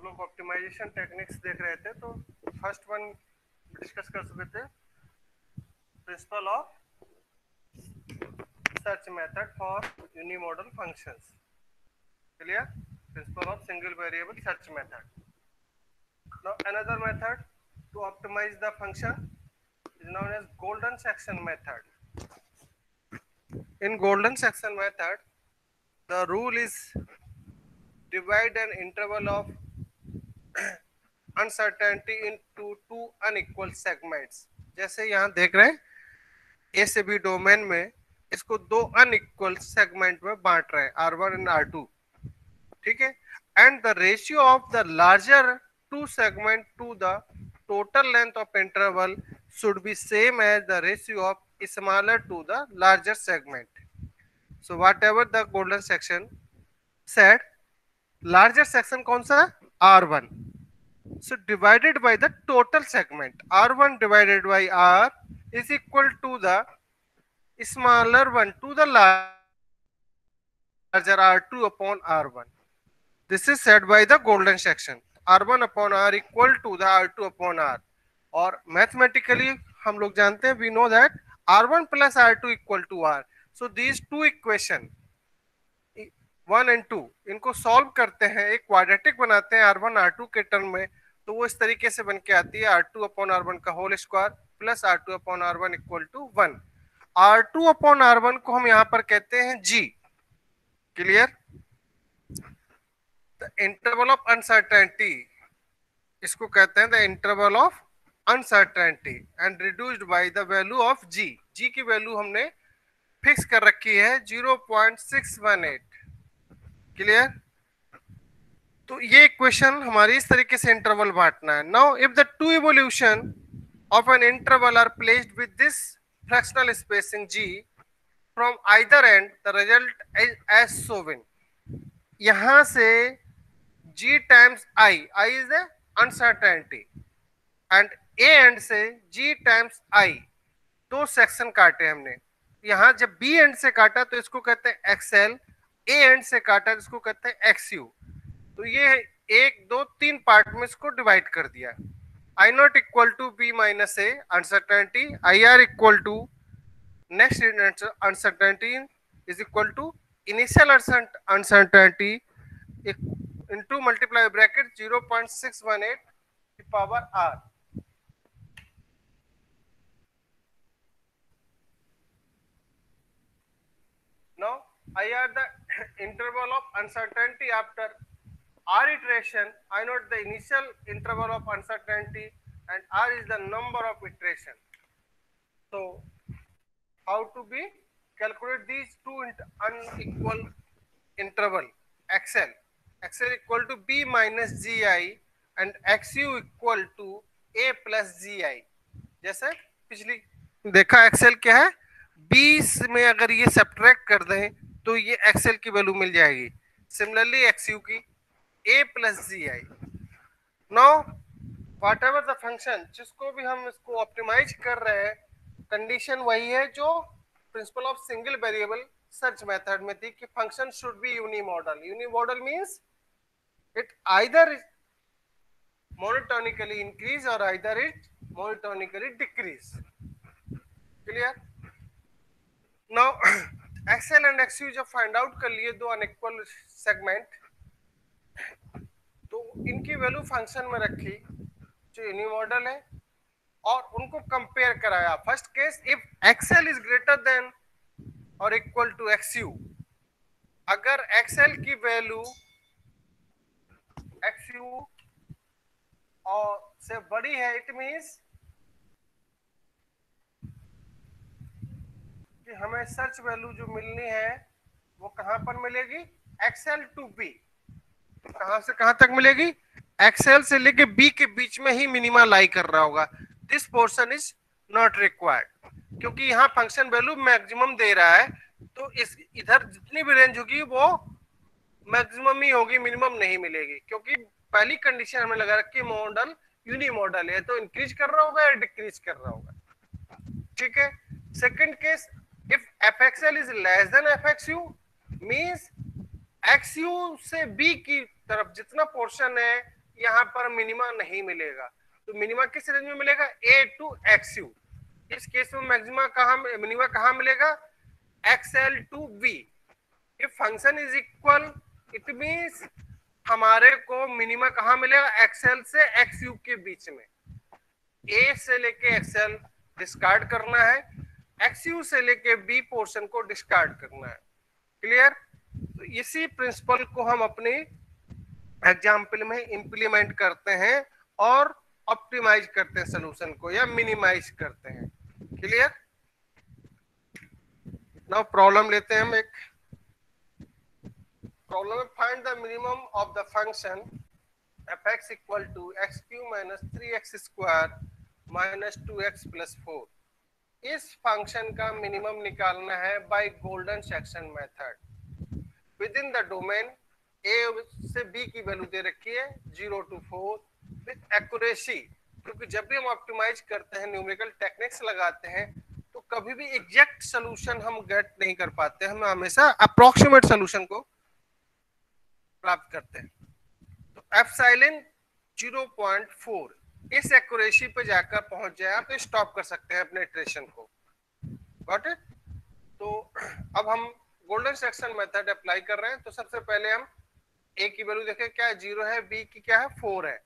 लोग optimisation techniques देख रहे थे, तो फर्स्ट वन डिस्कस कर चुके थे, principle of search method for unimodal functions. Clear? Principle of single variable search method. Now another method to optimize the function is known as golden section method. In golden section method, the rule is divide an interval of uncertainty into two unequal segments. जैसे यहाँ देख रहे हैं ए से B domain में इसको दो unequal segment में बांट रहे हैं R1 एंड R2. ठीक है. And the ratio of the larger two segment to the total length of interval should be same as the ratio of smaller to the larger segment. So whatever the golden section said, larger section कौन सा? R1. So divided by the total segment, R1 divided by R is equal to the smaller one to the larger R2 upon R1. This is said by the golden section. R1 upon R equal to the R2 upon R. और mathematically हम लोग जानते हैं, we know that R1 plus R2 equal to R. So these two equation 1 and 2 इनको solve करते हैं, एक quadratic बनाते हैं R1 R2 के टर्म में, तो वो इस तरीके से बन के आती है R2 अपॉन R1 का whole square plus R2 upon R1 equal to 1. R2 upon R1 को हम यहाँ पर कहते हैं G. Clear? The interval of uncertainty, इसको कहते हैं the interval of uncertainty and reduced by the value of G. G की वैल्यू हमने फिक्स कर रखी है 0.618. क्लियर? तो ये इक्वेशन हमारी इस तरीके से इंटरवल बांटना है. Now if the two evolution of an interval are placed with this fractional spacing G from either end the result is as shown. यहां से G times I is the uncertainty and A end से G times I दो section काटे हमने. यहाँ जब B and से काटा तो इसको कहते हैं XL, A एंड से काटा तो इसको कहते हैं XU. तो ये 1 2 3 पार्ट में इसको डिवाइड कर दिया. I not equal to B minus A uncertainty, IR equal to next uncertainty is equal to initial uncertainty into multiply bracket 0.618 की power R. Now IR the interval of uncertainty after R iteration. I note the initial interval of uncertainty and R is the number of iteration. So how to be calculate these two unequal interval? XL equal to B minus GI and XU equal to A plus GI. जैसे पिछली देखा XL क्या है, 20 में अगर ये subtract कर दें तो ये XL की वैल्यू मिल जाएगी. सिमिलरली XU की A plus GI. Now what ever the function जिसको भी हम इसको ऑप्टिमाइज कर रहे हैं, कंडीशन वही है जो principle of single variable search method में थी कि function should be unimodal. Unimodal means it either monotonically increase और either it monotonically decrease. Clear? Now XL and XU जब फाइंड आउट कर लिए दो अनइक्वल सेगमेंट, तो इनकी वैल्यू फंक्शन में रखी जो यूनिमॉडल है और उनको कंपेयर कराया. First case if XL is greater then और इक्वल टू XU, अगर XL की वैल्यू XU और से बड़ी है, इट मींस कि हमें सर्च वैल्यू जो मिलनी है वो कहां पर मिलेगी? XL to B. कहां से कहां तक मिलेगी? XL से लेके B के बीच में ही मिनिमा लाई कर रहा होगा. This portion is not required, क्योंकि यहाँ फंक्शन वैल्यू मैक्सिमम दे रहा है, तो इस इधर जितनी भी रेंज होगी वो मैक्सिमम ही होगी, मिनिमम नहीं मिलेगी. क्योंकि पहली कंडीशन हमें लगा रखी है मॉडल यूनिमॉडल है, तो इंक्रीज कर रहा होगा या डिक्रीज कर रहा होगा. ठीक है. Second case if FXL is less then FXU means XU से B की तरफ जितना पोर्शन है यहाँ पर मिनिमा नहीं मिलेगा। तो मिनिमा किस रेंज में मिलेगा? A to X U. इस केस में मैक्सिमा कहाँ, मिनिमा कहाँ मिलेगा? XL to B. If function is equal, it means हमारे को मिनिमा कहाँ मिलेगा? एक्सएल से एक्स यू के बीच में। ए से लेके एक्सएल डिस्कार्ड करना है, एक्स यू से लेके बी पोर्शन को डिस्कार्ड करना है। क्लियर? तो इसी प्रिंसिपल को हम अपने एग्जाम्पल में इंप्लीमेंट करते हैं और ऑप्टिमाइज करते हैं सोल्यूशन को, या मिनिमाइज करते हैं। क्लियर? नाउ प्रॉब्लम लेते हैं हम एक प्रॉब्लम में, find the minimum of the function fx equal to X cube minus 3x square minus 2x plus 4। इस फंक्शन का मिनिमम निकालना है by golden section method. Within the domain A से बी की वैल्यू दे रखी है 0 to 4 with accuracy, क्योंकि जब भी हम ऑप्टिमाइज करते हैं, न्यूमेरिकल टेक्निक्स लगाते हैं, तो कभी भी एग्जैक्ट सोल्यूशन हम गेट नहीं कर पाते, हम हमेशा अप्रोक्सीमेट सोल्यूशन को प्राप्त करते हैं। तो एप्सिलॉन 0.4 इस एक्यूरेसी पे जाकर पहुंच जाए आप, तो स्टॉप कर सकते हैं अपने इटरेशन को। Got it? तो अब हम गोल्डन सेक्शन मेथड अप्लाई कर रहे हैं। तो सबसे पहले हम ए की वैल्यू देखें, क्या है? 0 है, बी की क्या है? 4 है,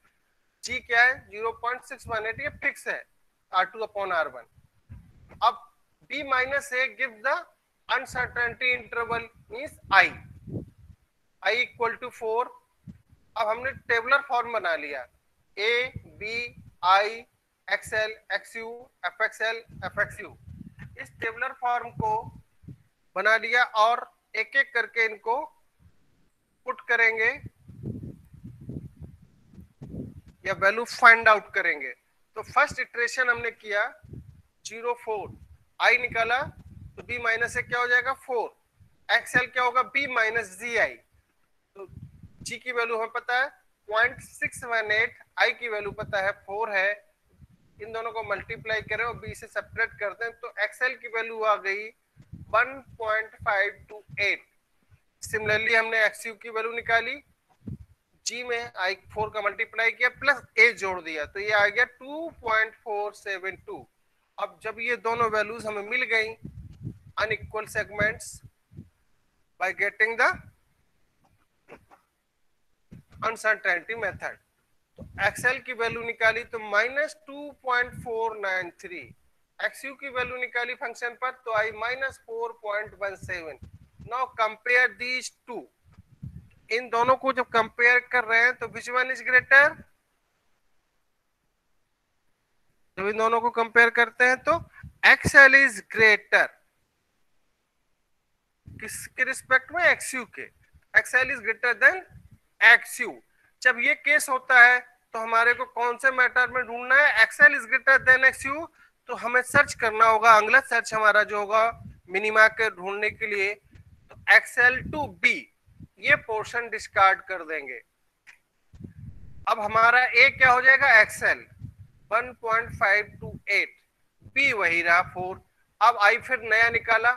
जी क्या है? 0.618, ये फिक्स है, R2 अपॉन R1। अब B minus A give the uncertainty interval means I equal to 4। अब हमने टेबुलर फॉर्म बना लिया, A B I XL XU F XL F XU. इस टेबुलर फॉर्म को बना लिया और एक एक करके इनको पुट करेंगे या वैल्यू फाइंड आउट करेंगे। तो फर्स्ट इटरेशन हमने किया 0 4, आई निकाला, तो बी माइनस से क्या हो जाएगा? 4। एक्सएल क्या होगा? बी माइनस जी आई। तो जी की वैल्यू हमें पता है 0.618, आई की वैल्यू पता है 4 है। इन दोनों को मल्टीप्लाई करें और बी से सब्ट्रैक्ट करते हैं, तो एक्सएल की वैल्यू आ गई 1.528। सिमिलरली हमने एक्सयू की वैल्यू निकाली, जी में आई 4 का मल्टीप्लाई किया प्लस ए जोड़ दिया, तो ये आ गया 2.472। अब जब ये दोनों वैल्यूज हमें मिल गई unequal segments by getting the uncertainty method, तो एक्सएल की वैल्यू निकाली तो -2.493, एक्सयू की वैल्यू निकाली फंक्शन पर तो आई -4.17। नाउ कंपेयर दीज टू, इन दोनों को जब कंपेयर कर रहे हैं तो विच वन इज ग्रेटर? जब इन दोनों को कंपेयर करते हैं तो एक्सएल इज ग्रेटर, किसके रिस्पेक्ट में? एक्सयू के। XL is greater then एक्सयू। जब ये केस होता है तो हमारे को कौन से मैटर में ढूंढना है? एक्सएल इज ग्रेटर देन एक्सयू, तो हमें सर्च करना होगा, अगला सर्च हमारा जो होगा मिनिमा के ढूंढने के लिए, तो एक्सएल टू बी, ये पोर्शन डिस्कार्ड कर देंगे। अब हमारा ए क्या हो जाएगा? एक्सएल 1.528, बी वही रहा 4। अब आई फिर नया निकाला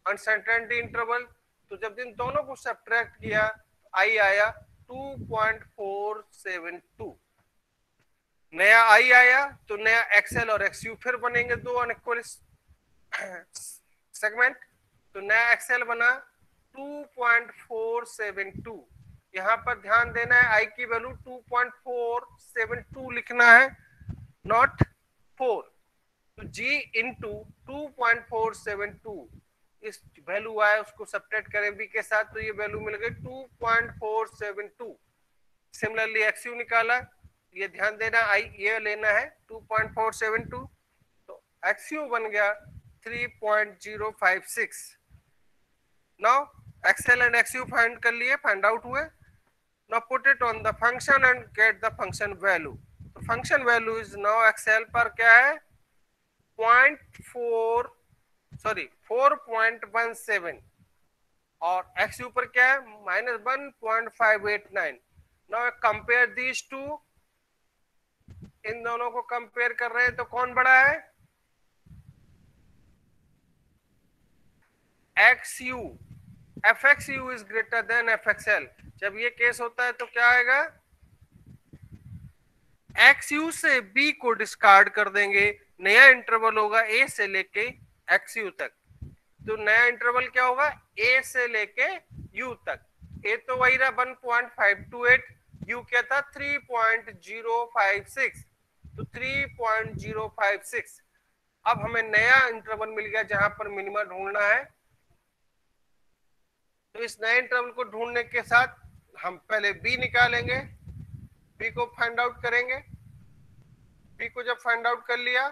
अनसर्टेनिटी इंटरवल, तो जब इन दोनों को सब्ट्रैक्ट किया आई आया 2.472। नया आई आया तो नया एक्सएल और एक्सयू फिर बनेंगे दो अनइक्वल सेगमेंट, तो नया एक्सएल बना 2.472। यहां पर ध्यान देना है आई की वैल्यू 2.472 लिखना है, नॉट 4। तो जी इंटू 2.472, इस वैल्यू आया उसको सब्ट्रैक्ट करें बी के साथ, तो ये वैल्यू मिल गई 2.472। सिमिलरली एक्सयू निकाला, ये ध्यान देना आई ये लेना है 2.472, तो एक्सयू बन गया 3.056। Now XL and XU find कर लिए, फाइंड आउट हुए। Now put it on the function and get the function value. तो function value is now XL पर क्या है? 4.17 और एक्सयू पर क्या है? -1.589। नाउ कंपेयर दीज टू, इन दोनों को कंपेयर कर रहे हैं तो कौन बड़ा है? XU. F X U is greater than F XL. जब ये केस होता है तो क्या आएगा? एक्स यू से बी को डिस्कार्ड कर देंगे, नया इंटरवल होगा ए से लेके एक्स यू तक। तो नया इंटरवल क्या होगा, ए से लेके यू तक। ए तो वही रहा 1.528, यू क्या था 3.056, तो 3.056। अब हमें नया इंटरवल मिल गया जहां पर मिनिमम ढूंढना है। तो इस नए इंटरवल को ढूंढने के साथ हम पहले बी निकालेंगे, बी को फाइंड आउट करेंगे। बी को जब फाइंड आउट कर लिया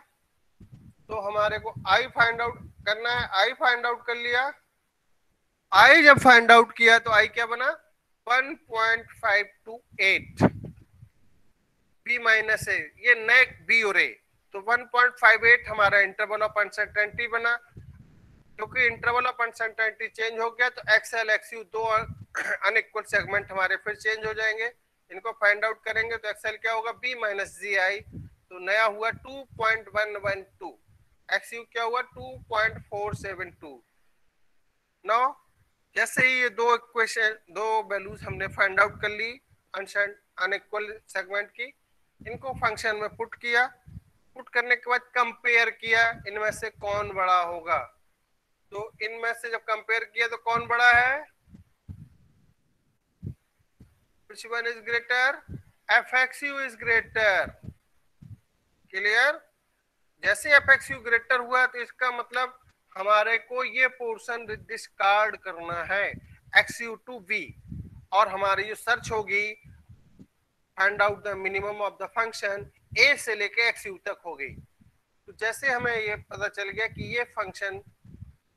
तो हमारे को आई फाइंड आउट करना है। आई फाइंड आउट कर लिया, आई जब फाइंड आउट किया तो आई क्या बना 1.528 बी माइनस ए, ये नेक बी और ए। तो 1.58 हमारा इंटरवल ऑफ अनसर्टेनिटी बना। क्योंकि इंटरवल ऑफ अनसर्टेनिटी चेंज हो गया तो एक्सएल एक्सयू दो अनइक्वल सेगमेंट हमारे फिर चेंज हो जाएंगे। इनको फाइंड आउट करेंगे तो एक्सएल क्या होगा बी माइनस जी आई, तो नया हुआ 2.112, एक्सयू क्या हुआ 2.472। नाउ जैसे ही ये दो इक्वेशन, दो वैल्यूज हमने फाइंड आउट कर ली अनइक्वल सेगमेंट की, इनको फंक्शन में पुट किया। पुट करने के बाद कंपेयर किया इनमें से कौन बड़ा होगा। तो इनमें से जब कंपेयर किया तो कौन बड़ा है, which one is greater, fxu is greater, clear. जैसे fxu ग्रेटर हुआ तो इसका मतलब हमारे को ये पोर्शन डिस्कार्ड करना है xu टू v, और हमारी जो सर्च होगी find out the minimum of the function a से लेके xu तक होगी। तो जैसे हमें ये पता चल गया कि ये फंक्शन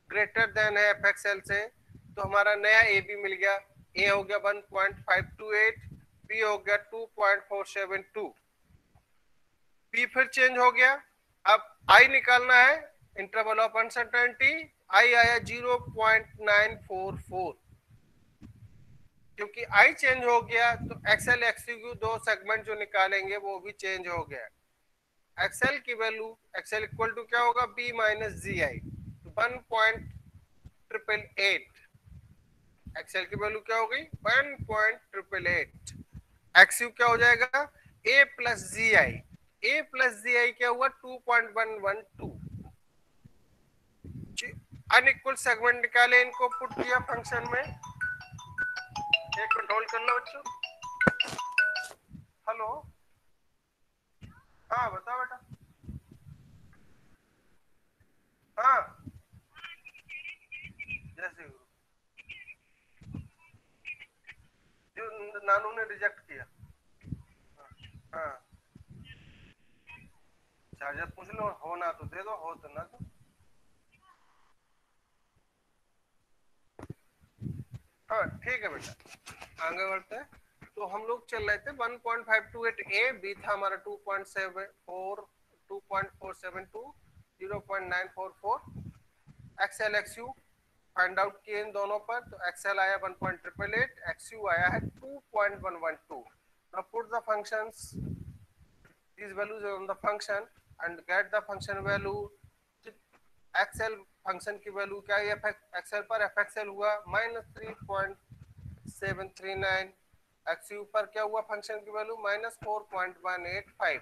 ग्रेटर देन है fxl से, तो हमारा नया a भी मिल गया। a हो गया 1.528, b हो गया 2.472, b फिर चेंज हो गया। अब i निकालना है, इंटरवल ऑफ अनसर्टेनिटी, i आया 0.944। क्योंकि i चेंज हो गया तो एक्सएल एक्सक्यू दो सेगमेंट जो निकालेंगे वो भी चेंज हो गया। एक्सएल की वैल्यू, एक्सएल इक्वल टू क्या होगा b minus G I, 1.888। XL की वैल्यू क्या हो गई 1.888। एक्सयू क्या हो जाएगा a plus G I, a plus G I क्या हुआ 2.112। अनइक्वल सेगमेंट निकाले, इनको पुट किया फंक्शन में। एक मिनट होल्ड कर लो बच्चों। हेलो, हाँ बताओ बेटा। हाँ जैसे जो नानू ने रिजेक्ट किया। हाँ चार्जर पूछ लो, हो ना तो दे दो, हो तो ना दो। हाँ ठीक है बेटा, आगे बढ़ते हैं। तो हम लोग चल रहे थे 1.528 ए, बी था हमारा 2.74, 2.472, 0.944। एक्सएल एक्सयू फाइंड आउट किए इन दोनों पर, तो एक्सएल आया 1.888, एक्सयू आया है 2.112। Now put the functions these values on the function and get the function value। XL function की वैल्यू क्या है, एक्सएल पर एफएक्सएल हुआ -3.739, एक्सयू पर क्या हुआ फंक्शन की value -4.185।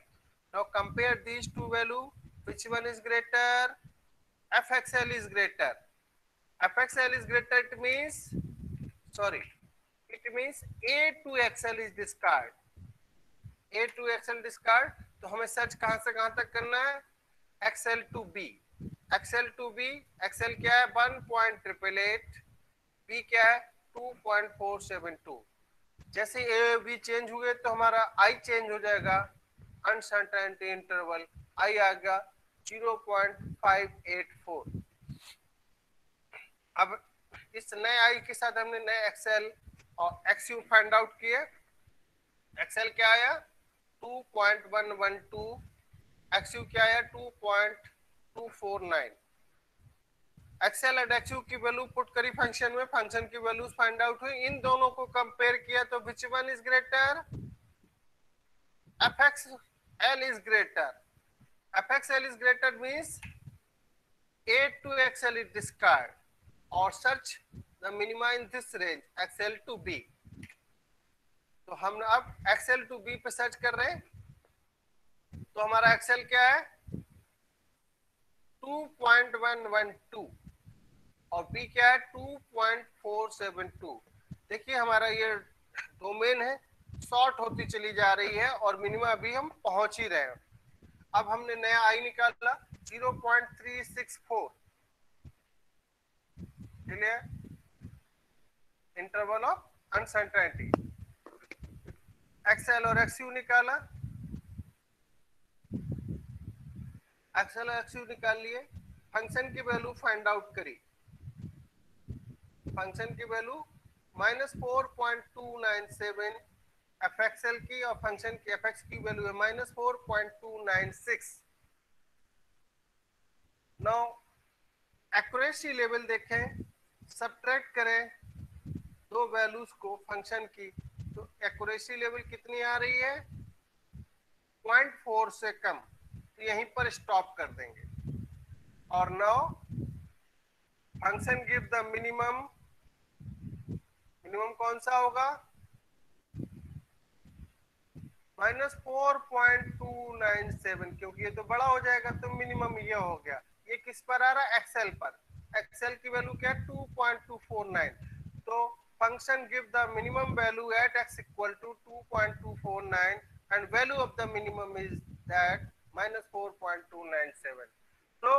Now compare these two value, which one is greater, fxl is greater, fxl is greater, it means sorry, it means a to xl is discard, a to xl discard। तो हमें search कहां से कहां तक करना है, xl to b, xl to b, xl क्या है 1.888, b क्या है 2.472। जैसे ए बी चेंज हुए तो हमारा आई चेंज हो जाएगा, अनसर्टेनिटी इंटरवल आई आ गया 0.584। अब इस नए आई के साथ हमने नए एक्सएल और एक्सयू फाइंड आउट किए। एक्सएल क्या आया 2.112, एक्सयू क्या आया 2.249। एक्सएल एंड एक्सयू की वैल्यू पुट करी फंक्शन में, फंक्शन की वैल्यूज फाइंड आउट हुई, इन दोनों को कंपेयर किया तो which one is greater, fxl is greater, fxl is greater means a to xl is discard और search the minima in this range xl to b। तो हम अब xl to b पे सर्च कर रहे हैं, तो हमारा एक्सेल क्या है 2.112 और बी क्या है 2.472। देखिए हमारा ये डोमेन है, शॉर्ट होती चली जा रही है और मिनिमम अभी हम पहुंच ही रहे हैं। अब हमने नया आई निकाला 0.364, clear, interval of uncertainty. XL और एक्सयू निकाला, एक्सएल और एक्सयू निकाल लिए, फंक्शन की वैल्यू फाइंड आउट करी, फंक्शन की वैल्यू -4.297 एफ एक्सएल की और फंक्शन की एफ एक्स की वैल्यू है -4.296। नाउ एक्यूरेसी लेवल देखें, सब्ट्रैक्ट करें दो वैल्यूज को फंक्शन की, तो एक्यूरेसी लेवल कितनी आ रही है 0.4 से कम, तो यहीं पर स्टॉप कर देंगे। और now function give the minimum, minimum कौन सा होगा -4.297, क्योंकि ये तो बड़ा हो जाएगा तो मिनिमम ये हो गया। ये किस पर आ रहा है एक्सेल पर, एक्सेल की वैल्यू क्या है 2.249, तो function give the minimum value at x equal to 2.249 and value of the minimum is that -4.297। तो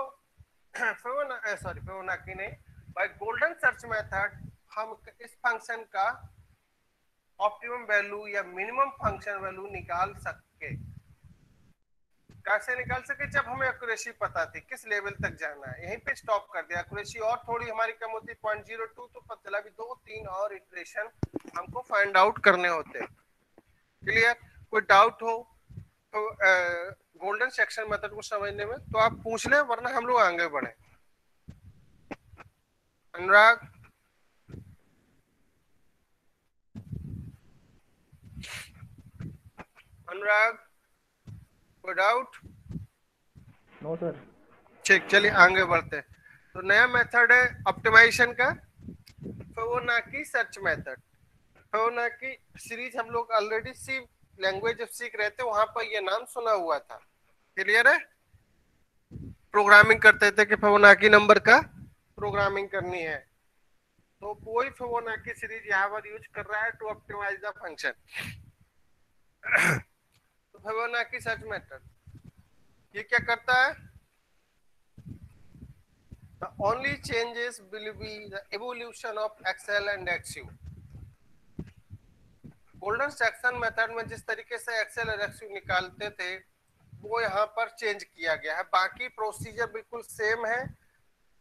फिबोनाची नहीं, बाय गोल्डन सर्च मेथड हम इस फंक्शन का ऑप्टिमम वैल्यू या मिनिमम फंक्शन वैल्यू निकाल सकते। कैसे निकाल सके, जब हमें एक्यूरेसी पता थी किस लेवल तक जाना है, यहीं पे स्टॉप कर दिया। एक्यूरेसी और थोड़ी हमारी कम होती 0.02, तो पता चला भी 2-3 और इटरेशन हमको फाइंड आउट करने होते। क्लियर, कोई डाउट हो तो गोल्डन सेक्शन मेथड को समझने में तो आप पूछ लें, वरना हम लोग आगे बढ़े। अनुराग, अनुराग, कोई डाउट? No sir. ठीक, चलिए आगे बढ़ते। तो नया मेथड है ऑप्टिमाइजेशन का, Fibonacci search method. Fibonacci series हम लोग ऑलरेडी सी लैंग्वेज जब सीख रहे थे वहां पर ये नाम सुना हुआ था। क्लियर है, प्रोग्रामिंग करते थे कि फिबोनाची नंबर का प्रोग्रामिंग करनी है, तो वही फिबोनाची सीरीज यहाँ पर यूज कर रहा है टू ऑप्टिमाइज द फंक्शन। तो फिबोनाची सर्च मेथड ये क्या करता है, the only changes will be the evolution of excel and xu। Golden section method में जिस तरीके से एक्सेल और एक्सयू निकालते थे वो यहाँ पर चेंज किया गया है, बाकी प्रोसीजर बिल्कुल सेम है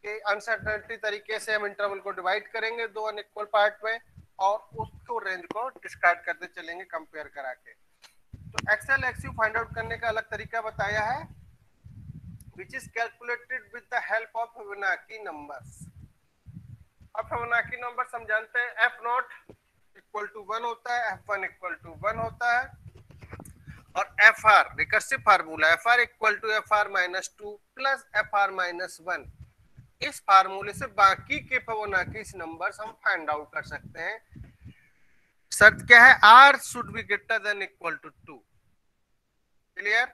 कि अनसर्टेनिटी तरीके से हम इंटरवल को डिवाइड करेंगे दो अनइक्वल पार्ट में और उसको रेंज को डिस्क्राइब करते चलेंगे कंपेयर करा के। तो एक्सेल एक्सयू फाइंड आउट करने का अलग तरीका बताया है, which is calculated with the help of Fibonacci numbers। अब फिबोनाची नंबर हम जानते हैं f0 इक्वल टू 1 होता है, f1 इक्वल टू 1 होता है और fr recursive formula fr equal to fr minus 2 plus fr minus 1। इस फार्मूले से बाकी के फिबोनाची नंबर्स हम फाइंड आउट कर सकते हैं। शर्त क्या है, r should be greater than equal to 2। Clear,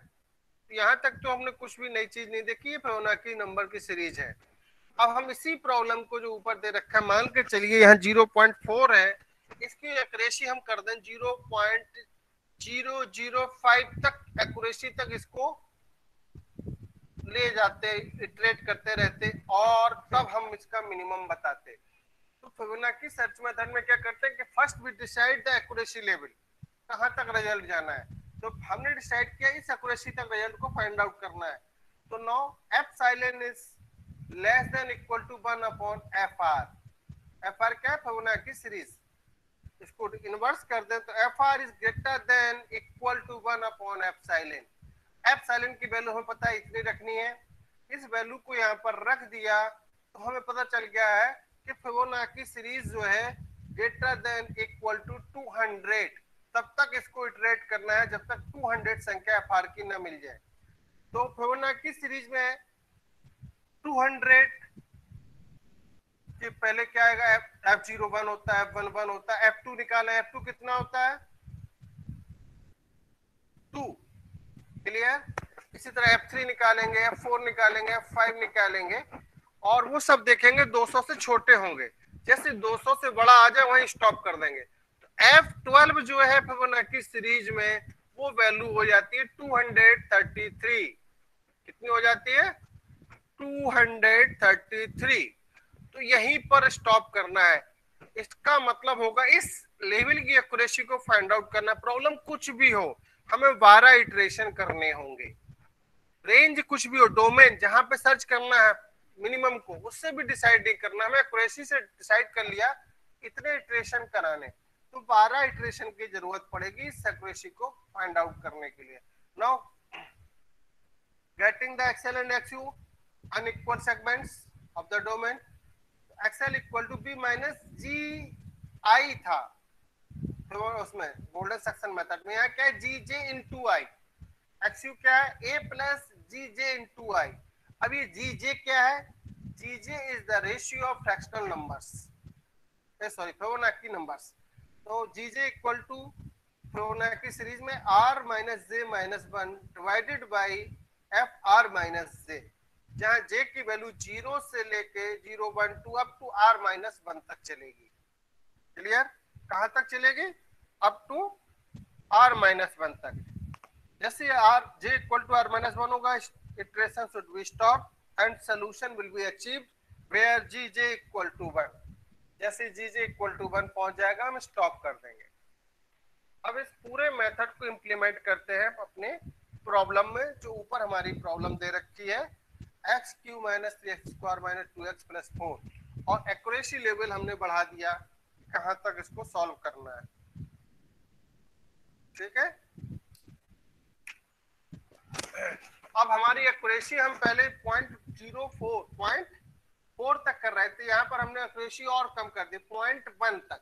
यहाँ तक तो हमने कुछ भी नई चीज नहीं देखी, ये फिबोनाची नंबर की सीरीज है। अब हम इसी प्रॉब्लम को जो ऊपर दे रखा है, मान के चलिए यहाँ 0.4 है, इसकी एक्यूरेसी हम कर दें 0.005 तक, एक्यूरेसी तक इसको ले जाते, इटरेट करते रहते और तब हम इसका मिनिमम बताते। तो फिबोनाची सर्च मेथड में क्या करते हैं कि first we decide the accuracy level, कहां तक रिजल्ट जाना है, तो हमने डिसाइड किया इस एक्यूरेसी तक रिजल्ट को फाइंड आउट करना है। तो now epsilon is less than equal to 1 upon F R. F R क्या है, फिबोनाची सीरीज, इसको इनवर्स कर दें तो F R is greater than equal to 1 upon epsilon. Epsilon की वैल्यू हमें पता है इतनी रखनी है, इस वैल्यू को यहाँ पर रख दिया तो हमें पता चल गया है कि फिबोनाची सीरीज जो है ग्रेटर देन इक्वल टू 200, तब तक इसको इटरेट करना है जब तक 200 संख्या एफ आर की न मिल जाए। तो फिबोनाची सीरीज में 200 के पहले क्या आएगा, f0 1 होता है, f1 1 होता है, f2 निकाले, f2 कितना होता है 2। क्लियर, इसी तरह F3 निकालेंगे, F4 निकालेंगे, F5 निकालेंगे, और वो सब देखेंगे 200 से छोटे होंगे। जैसे 200 से बड़ा आ जाए वहीं स्टॉप कर देंगे। तो F12 जो है फिबोनाची सीरीज में वो वैल्यू हो जाती है 233। कितनी हो जाती है? 233। तो यहीं पर स्टॉप करना है। इसका मतलब होगा इस लेवल की एक्यूरेसी को फाइंड आउट करना। प्रॉब्लम कुछ भी हो, हमें 12 इटरेशन करने होंगे। रेंज कुछ भी हो, डोमेन जहां पे सर्च करना है मिनिमम को, उससे भी डिसाइड नहीं करना, हमें एक्यूरेसी से डिसाइड कर लिया इतने इटरेशन कराने। तो 12 इटरेशन की जरूरत पड़ेगी इस एक्यूरेसी को फाइंड आउट करने के लिए। Now getting the XL and XU unequal segments of the domain, XL equal to B minus G I था तो उसमें गोल्डन सेक्शन मेथड में। यहाँ क्या है? जी जे इंटू आई। XU क्या है? A plus G J into I. अब ये जी जे क्या है? G J is the ratio of fractional numbers, sorry Fibonacci numbers. तो G J equal to Fibonacci series में R minus J minus 1 divided by F R minus J, जहां J की value 0 से लेके 0 1 2 up to R minus 1 तक चलेगी। Clear? कहां तक चलेगी? अप टू R माइनस 1 तक। जैसे R J equal to R minus 1 होगा, iteration should be stop and solution will be achieved where G J equal to 1। जैसे जी जे इक्वल टू 1 पहुंच जाएगा हम स्टॉप कर देंगे। अब इस पूरे मेथड को इंप्लीमेंट करते हैं अपने प्रॉब्लम में। जो ऊपर हमारी प्रॉब्लम दे रखी है x cube minus 3x square minus 2x plus 4, और एक्यूरेसी लेवल हमने बढ़ा दिया कहां तक इसको सॉल्व करना है। ठीक है, अब हमारी एक्यूरेसी हम पहले 0.4 तक कर रहे थे, यहाँ पर हमने एक्यूरेसी और कम कर दी 0.1 तक।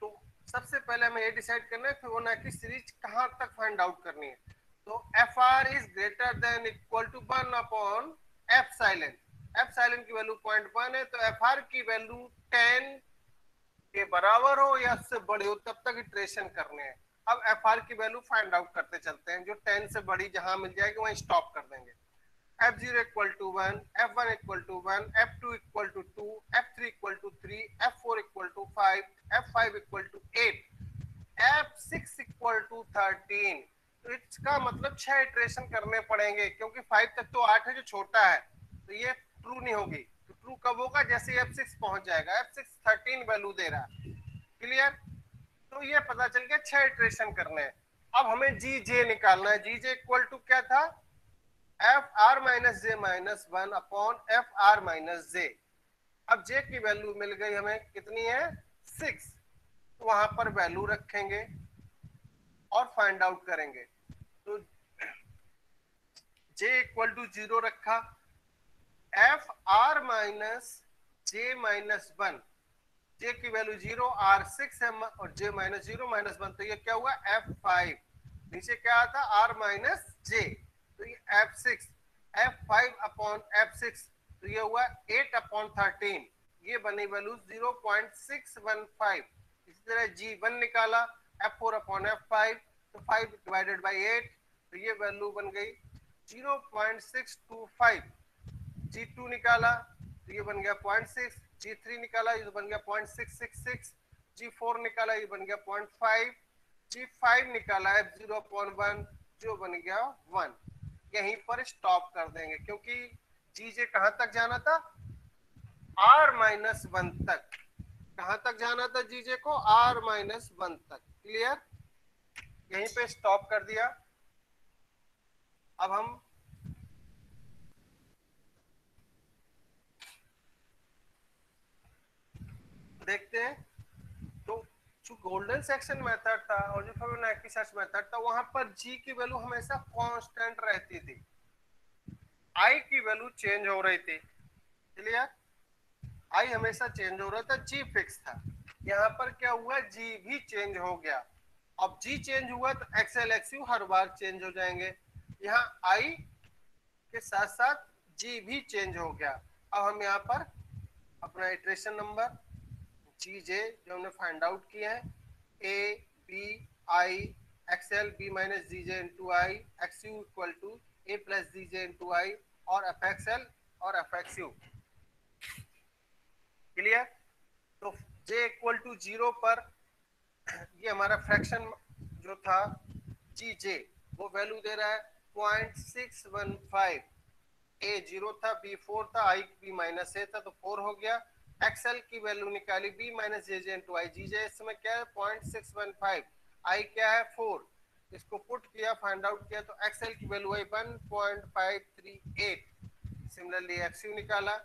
तो सबसे पहले हमें ये डिसाइड करना है फिबोनाची सीरीज कहां तक फाइंड आउट करनी है। तो F R is greater than equal to 1 upon epsilon. Epsilon की वैल्यू 0.1 है, तो एफ आर की वैल्यू 10 के बराबर हो या उससे बड़ी हो तब तक इटरेशन करने हैं। अब एफ आर की वैल्यू फाइंड आउट करते चलते हैं। जो 10 से बड़ी जहां मिल जाएगी वहीं स्टॉप कर देंगे। F0 equal to 1, F1 equal to 1, F2 equal to 2, F3 equal to 3, F4 equal to 5, F5 equal to 8, F6 equal to 13। तो इसका मतलब 6 इटरेशन करने पड़ेंगे, क्योंकि 5 तक तो 8 है जो छोटा है, तो ये ट्रू नहीं होगी। तो ट्रू कब होगा? जैसे F6 पहुंच जाएगा। F6 13 वैल्यू दे रहा है। क्लियर? तो ये पता चल गया 6 इटरेशन करने हैं। अब हमें जी जे निकालना है। जी जे इक्वल टू क्या था? F R minus J minus 1 upon F R minus J. अब जे की वैल्यू मिल गई हमें, कितनी है? 6। तो वहां पर वैल्यू रखेंगे और फाइंड आउट करेंगे। तो जे इक्वल टू 0 रखा, F R minus J minus 1, जे की वैल्यू 0, आर 6 है और जे माइनस 0 माइनस 1, तो ये क्या हुआ? F5। नीचे क्या आता? R माइनस जे, तो ये F6। F5 अपॉन F6, तो ये हुआ 8 अपॉन 13, ये बनी वैल्यू 0.615। इसी तरह G1 निकाला, F4 अपॉन F5, तो 5 डिवाइडेड बाई 8, तो ये वैल्यू बन गई 0.625। G2 निकाला तो ये बन गया 0.6, G3 निकाला ये तो बन गया 0.666, G4 निकाला ये बन गया 0.5, G5 निकाला F0/1 जो बन गया 1। यहीं पर स्टॉप कर देंगे, क्योंकि जीजे कहां तक जाना था? R-1 तक। कहां तक जाना था जीजे को? R-1 तक। क्लियर? यहीं पे स्टॉप कर दिया। अब हम देखते हैं। तो जो गोल्डन सेक्शन मेथड था और जो फिबोनाची सर्च मेथड था, वहां पर जी की वैल्यू हमेशा कांस्टेंट रहती थी, आई की वैल्यू चेंज हो रही थी। क्लियर? आई हमेशा चेंज हो रहा था, जी फिक्स था। यहाँ पर क्या हुआ? जी भी चेंज हो गया। अब जी चेंज हुआ तो एक्सएल एक्सयू हर बार चेंज हो जाएंगे। यहाँ आई के साथ साथ जी भी चेंज हो गया। अब हम यहाँ पर अपना इटरेशन नंबर जी जे जो हमने फाइंड आउट किया है, A B I XL B minus G J into I, X U equal to A plus G J into I, और एफ एक्सएल और एफ एक्स यू। क्लियर? तो जे इक्वल टू 0 पर ये हमारा fraction जो था जी जे, वो वैल्यू दे रहा है 0.615। ए 0 था, बी 4 था, आई बी माइनस ए था, तो 4 हो गया। एक्सएल की वैल्यू निकाली बी माइनस जे जे इंटू आई, जी जे इस समय क्या है 0.615, आई क्या है 4, इसको पुट किया, फाइंड आउट किया, तो एक्सएल की वैल्यू आई 1.538। सिमिलरली एक्सयू निकाला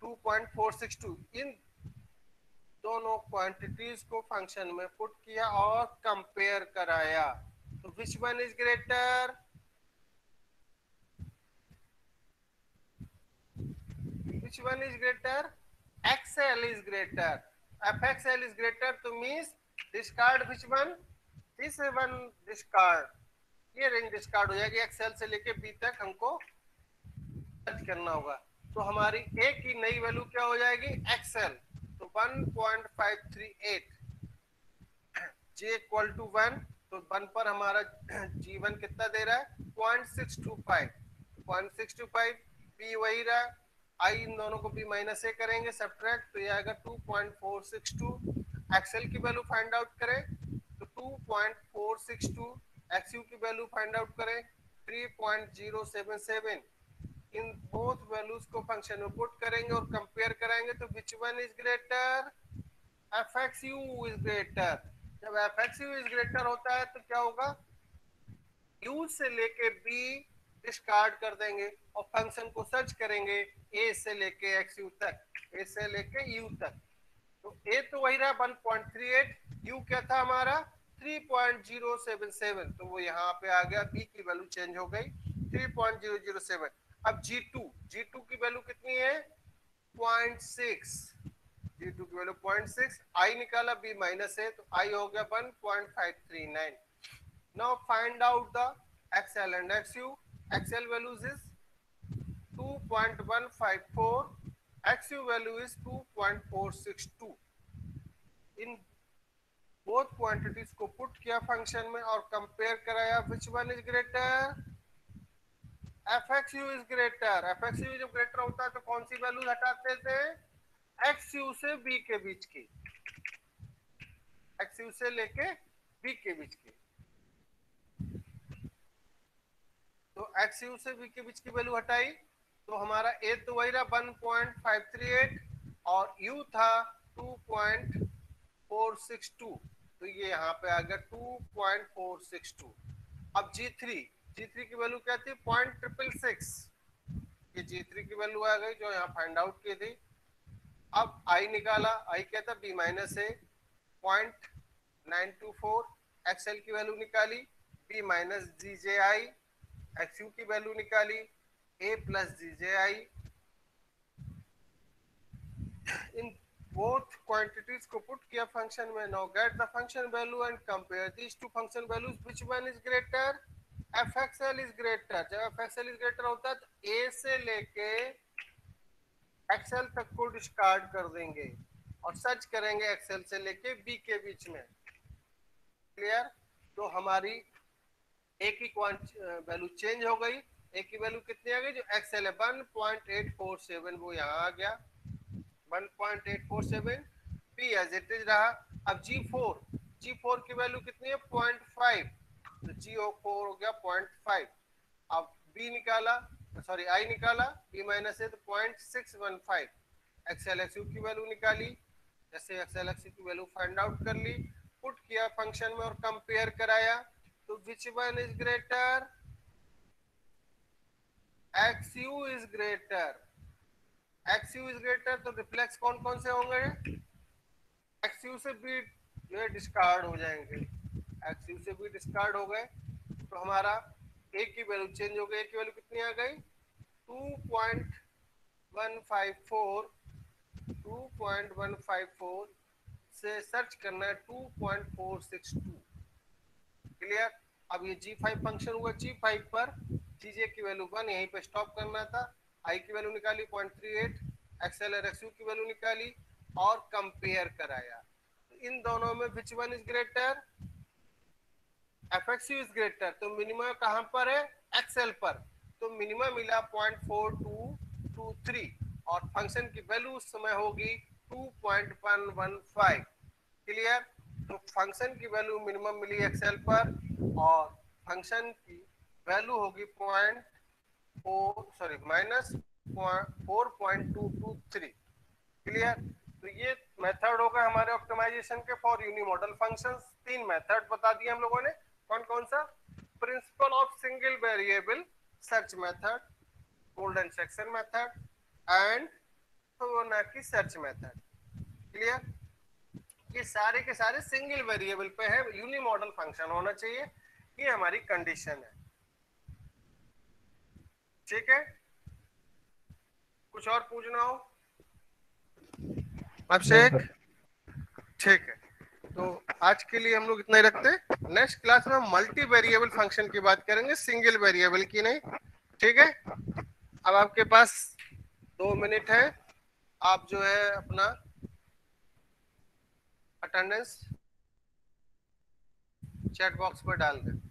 2.462। इन दोनों क्वांटिटीज को फंक्शन में पुट किया और कंपेयर कराया, तो which one is greater? Which one is greater? XL is greater. FXL is greater, तो means discard which one? This one discard. ये रेंज डिस्कार्ड हो जाएगी, एक्सएल से लेके बी तक हमको सर्च करना होगा। तो हमारी ए की नई वैल्यू क्या हो जाएगी? एक्सएल, तो 1.538, जे इक्वल टू 1, तो 1 पर हमारा जी1 कितना दे रहा है 0.625, 0.625, बी वही रहा, आई इन दोनों को बी माइनस ए करेंगे सब्ट्रैक्ट, तो ये आएगा 2.462। एक्सएल की वैल्यू फाइंड आउट करें तो 2.462, एक्सयू की वैल्यू फाइंड आउट करें 3.077। इन बोथ वैल्यूज को फंक्शन में पुट करेंगे और कंपेयर कराएंगे, तो which one is greater? FXU is greater. जब FXU इज ग्रेटर होता है तो क्या होगा? U से लेके B डिस्कार्ड कर देंगे और फंक्शन को सर्च करेंगे A से लेके XU तक, A से लेके U तक। तो A तो वही रहा 1.38, U क्या था हमारा 3.077, तो वो यहाँ पे आ गया, B की वैल्यू चेंज हो गई 3.007। अब G2 की वैल्यू कितनी है 0.6, G2 की वैल्यू 0.6, आई निकाला बी माइनस है तो आई हो गया 1.539। Now find out the XL and एक्सयू। XL values is 2.154, एक्सयू value is 2.462। In both quantities को पुट किया फंक्शन में और कंपेयर कराया, which one is greater? FXU is greater. FXU जब ग्रेटर होता है तो कौन सी वैल्यू हटाते थे? XU से B के बीच की, XU से लेके B के बीच की, तो XU से B के बीच की वैल्यू हटाई तो हमारा A तो वही रहा 1.538 और U था 2.462, तो ये यहाँ पे आ गया 2.462। अब G3 की वैल्यू क्या थी 0.666, ये G3 की वैल्यू आ गई जो यहाँ फाइंड आउट की थी। अब I निकाला, I क्या था B माइनस है 0.924, एक्सएल की वैल्यू निकाली B माइनस जी जे आई, एक्सयू की वैल्यू निकाली A plus G J I. इन both quantities को पुट किया फंक्शन में। Now get the function value and compare these two function values, which one is greater? FXL is greater. जब FXL is greater होता है तो A से लेके एक्सएल तक को डिस्कार्ड कर देंगे और सर्च करेंगे एक्सएल से लेके बी के बीच में। क्लियर? तो हमारी ए की वैल्यू चेंज हो गई, ए की वैल्यू कितनी आ गई जो एक्सएल है 1.847, वो यहाँ आ गया 1.847, बी एज इट इज रहा। अब जी फोर की वैल्यू कितनी है 0.5, तो जी4 हो गया 0.5। अब बी निकाला, सॉरी आई निकाला, बी माइनस है तो 0.615। एक्सएल एक्सयू की वैल्यू निकाली, जैसे एक्सएल एक्सयू की वैल्यू फाइंड आउट कर ली, पुट किया फंक्शन में और कंपेयर कराया, तो which one is greater? एक्सयू is greater. एक्सयू is greater, तो रिफ्लेक्स कौन कौन से होंगे? एक्सयू से बी जो है डिस्कार्ड हो जाएंगे, एक्सयू से बी डिस्कार्ड हो गए तो हमारा ए की वैल्यू चेंज हो गई। ए की वैल्यू कितनी आ गई 2.154, 2.154 से सर्च करना है 2.462। क्लियर? अब ये G5 फंक्शन हुआ, G5 पर जीजे की वैल्यू 1, यहीं पे स्टॉप करना था। आई की वैल्यू निकाली 0.38, एक्सएल और एक्सयू की वैल्यू निकाली और कंपेयर कराया, तो इन दोनों में which one is greater? fxu is greater, तो मिनिमम कहां पर है, एक्सएल पर, तो मिनिमम मिला 0.4223 और फंक्शन की वैल्यू उस समय होगी 2.115। क्लियर? तो फंक्शन की वैल्यू मिनिमम मिली एक्सएल पर और फंक्शन की वैल्यू होगी -4.223। क्लियर? तो ये मेथड होगा हमारे ऑप्टिमाइजेशन के फॉर यूनिमॉडल फंक्शंस। 3 मेथड बता दिए हम लोगों ने, कौन कौन सा, principal of single variable search method, golden section method and Fibonacci search method. Clear? ये सारे के सारे सिंगल वेरिएबल पे है, यूनिमॉडल फंक्शन होना चाहिए, ये हमारी कंडीशन है। ठीक है, कुछ और पूछना हो नो अभिषेक? सर। ठीक है, तो आज के लिए हम लोग इतना ही रखते हैं। नेक्स्ट क्लास में मल्टी वेरिएबल फंक्शन की बात करेंगे, सिंगल वेरिएबल की नहीं। ठीक है, अब आपके पास 2 मिनट है, आप जो है अपना अटेंडेंस चैट बॉक्स पर डाल दें।